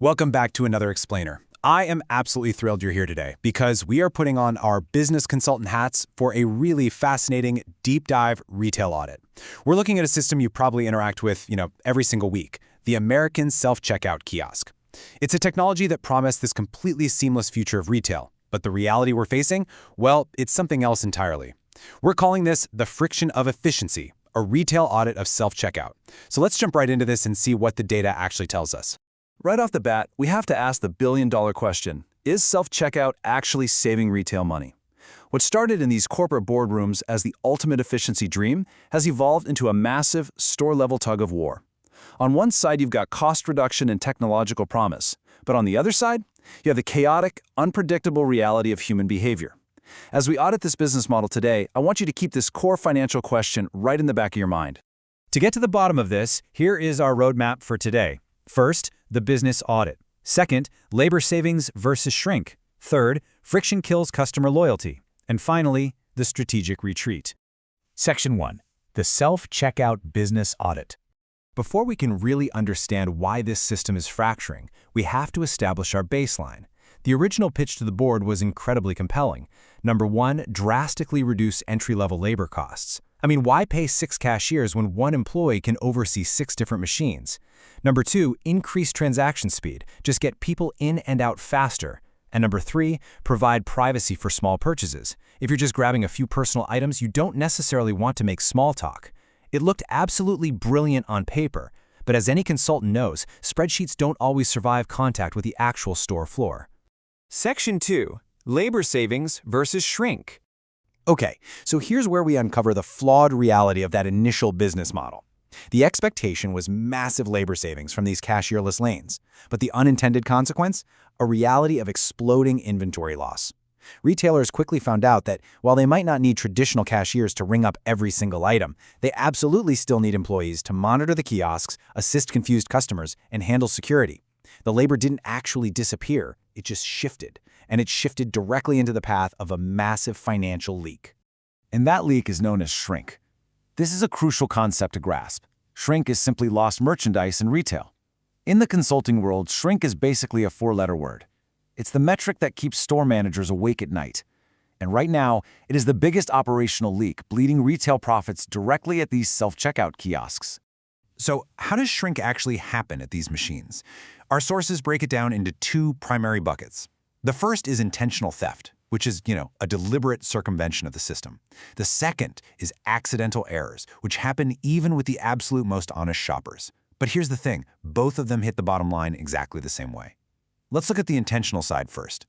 Welcome back to another Explainer. I am absolutely thrilled you're here today because we are putting on our business consultant hats for a really fascinating deep dive retail audit. We're looking at a system you probably interact with, every single week, the American self-checkout kiosk. It's a technology that promised this completely seamless future of retail, but the reality we're facing, well, it's something else entirely. We're calling this the friction of efficiency, a retail audit of self-checkout. So let's jump right into this and see what the data actually tells us. Right off the bat, we have to ask the billion-dollar question: is self-checkout actually saving retail money? What started in these corporate boardrooms as the ultimate efficiency dream has evolved into a massive store-level tug-of-war. On one side, you've got cost reduction and technological promise, but on the other side, you have the chaotic, unpredictable reality of human behavior. As we audit this business model today, I want you to keep this core financial question right in the back of your mind. To get to the bottom of this, here is our roadmap for today. First, the business audit. Second, labor savings versus shrink. Third, friction kills customer loyalty. And finally, the strategic retreat. Section 1. The Self-Checkout Business Audit. Before we can really understand why this system is fracturing, we have to establish our baseline. The original pitch to the board was incredibly compelling. Number 1, drastically reduce entry-level labor costs. Why pay 6 cashiers when one employee can oversee 6 different machines? Number 2, increase transaction speed. Just get people in and out faster. And number 3, provide privacy for small purchases. If you're just grabbing a few personal items, you don't necessarily want to make small talk. It looked absolutely brilliant on paper, but as any consultant knows, spreadsheets don't always survive contact with the actual store floor. Section 2. Labor savings versus shrink. Okay, so here's where we uncover the flawed reality of that initial business model. The expectation was massive labor savings from these cashierless lanes, but the unintended consequence? A reality of exploding inventory loss. Retailers quickly found out that while they might not need traditional cashiers to ring up every single item, they absolutely still need employees to monitor the kiosks, assist confused customers, and handle security. The labor didn't actually disappear, it just shifted, and it shifted directly into the path of a massive financial leak. And that leak is known as shrink. This is a crucial concept to grasp. Shrink is simply lost merchandise in retail. In the consulting world, shrink is basically a 4-letter word. It's the metric that keeps store managers awake at night. And right now, it is the biggest operational leak, bleeding retail profits directly at these self-checkout kiosks. So how does shrink actually happen at these machines? Our sources break it down into 2 primary buckets. The first is intentional theft, which is, a deliberate circumvention of the system. The second is accidental errors, which happen even with the absolute most honest shoppers. But here's the thing, both of them hit the bottom line exactly the same way. Let's look at the intentional side first.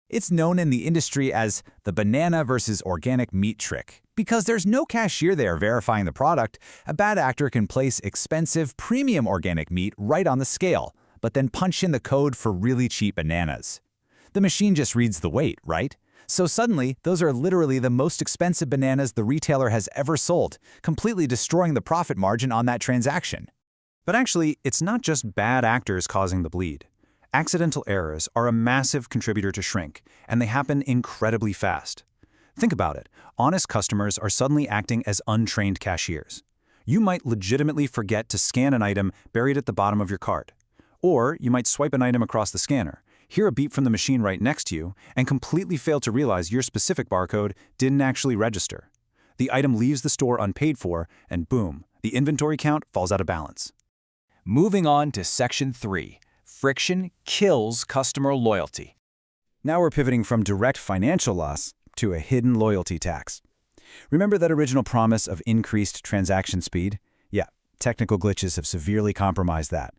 It's known in the industry as the banana versus organic meat trick. Because there's no cashier there verifying the product, a bad actor can place expensive, premium organic meat right on the scale, but then punch in the code for really cheap bananas. The machine just reads the weight, right? So suddenly, those are literally the most expensive bananas the retailer has ever sold, completely destroying the profit margin on that transaction. But actually, it's not just bad actors causing the bleed. Accidental errors are a massive contributor to shrink, and they happen incredibly fast. Think about it. Honest customers are suddenly acting as untrained cashiers. You might legitimately forget to scan an item buried at the bottom of your cart. Or you might swipe an item across the scanner, hear a beep from the machine right next to you, and completely fail to realize your specific barcode didn't actually register. The item leaves the store unpaid for, and boom, the inventory count falls out of balance. Moving on to Section 3. Friction kills customer loyalty. Now we're pivoting from direct financial loss to a hidden loyalty tax. Remember that original promise of increased transaction speed? Yeah, technical glitches have severely compromised that.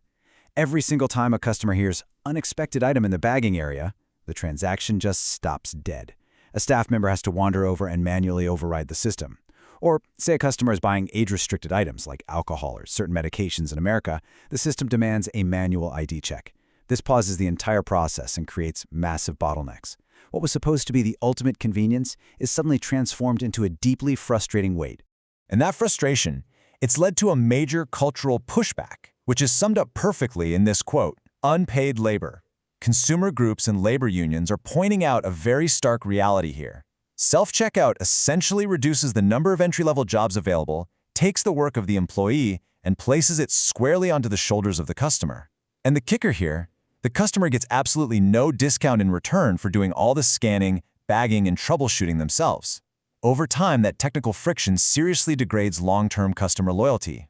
Every single time a customer hears unexpected item in the bagging area, the transaction just stops dead. A staff member has to wander over and manually override the system. Or say a customer is buying age-restricted items like alcohol or certain medications in America, the system demands a manual ID check. This pauses the entire process and creates massive bottlenecks. What was supposed to be the ultimate convenience is suddenly transformed into a deeply frustrating wait. And that frustration, it's led to a major cultural pushback, which is summed up perfectly in this quote: unpaid labor. Consumer groups and labor unions are pointing out a very stark reality here. Self-checkout essentially reduces the number of entry-level jobs available, takes the work of the employee, and places it squarely onto the shoulders of the customer. And the kicker here, The customer gets absolutely no discount in return for doing all the scanning, bagging, and troubleshooting themselves. Over time, that technical friction seriously degrades long-term customer loyalty.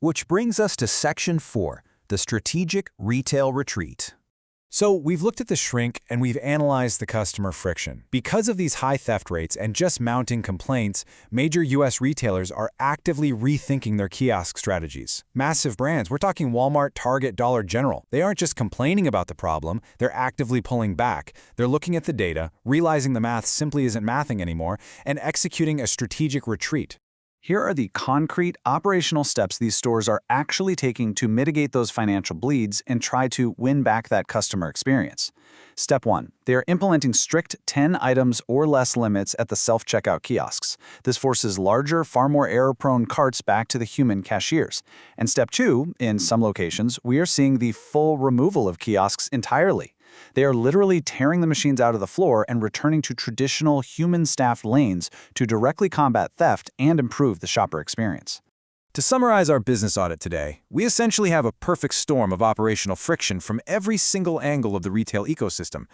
Which brings us to Section 4, the strategic retail retreat. So we've looked at the shrink and we've analyzed the customer friction. Because of these high theft rates and just mounting complaints, major U.S. retailers are actively rethinking their kiosk strategies. Massive brands, we're talking Walmart, Target, Dollar General, they aren't just complaining about the problem, they're actively pulling back. They're looking at the data, realizing the math simply isn't mathing anymore, and executing a strategic retreat. Here are the concrete operational steps these stores are actually taking to mitigate those financial bleeds and try to win back that customer experience. Step 1. They are implementing strict 10 items or less limits at the self-checkout kiosks. This forces larger, far more error-prone carts back to the human cashiers. And Step 2, in some locations, we are seeing the full removal of kiosks entirely. They are literally tearing the machines out of the floor and returning to traditional human-staffed lanes to directly combat theft and improve the shopper experience. To summarize our business audit today, we essentially have a perfect storm of operational friction from every single angle of the retail ecosystem.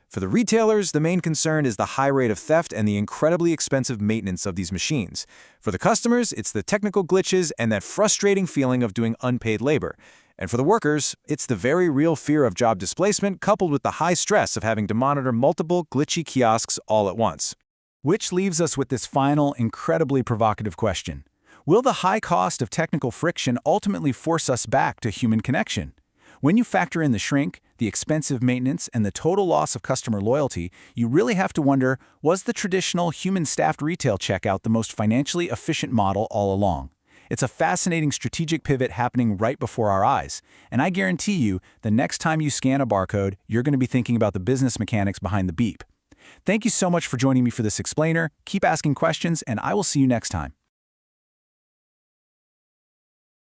For the retailers, the main concern is the high rate of theft and the incredibly expensive maintenance of these machines. For the customers, it's the technical glitches and that frustrating feeling of doing unpaid labor. And for the workers, it's the very real fear of job displacement coupled with the high stress of having to monitor multiple glitchy kiosks all at once. Which leaves us with this final, incredibly provocative question. Will the high cost of technical friction ultimately force us back to human connection? When you factor in the shrink, the expensive maintenance, and the total loss of customer loyalty, you really have to wonder, was the traditional human-staffed retail checkout the most financially efficient model all along? It's a fascinating strategic pivot happening right before our eyes, and I guarantee you, the next time you scan a barcode, you're going to be thinking about the business mechanics behind the beep. Thank you so much for joining me for this explainer. Keep asking questions, and I will see you next time.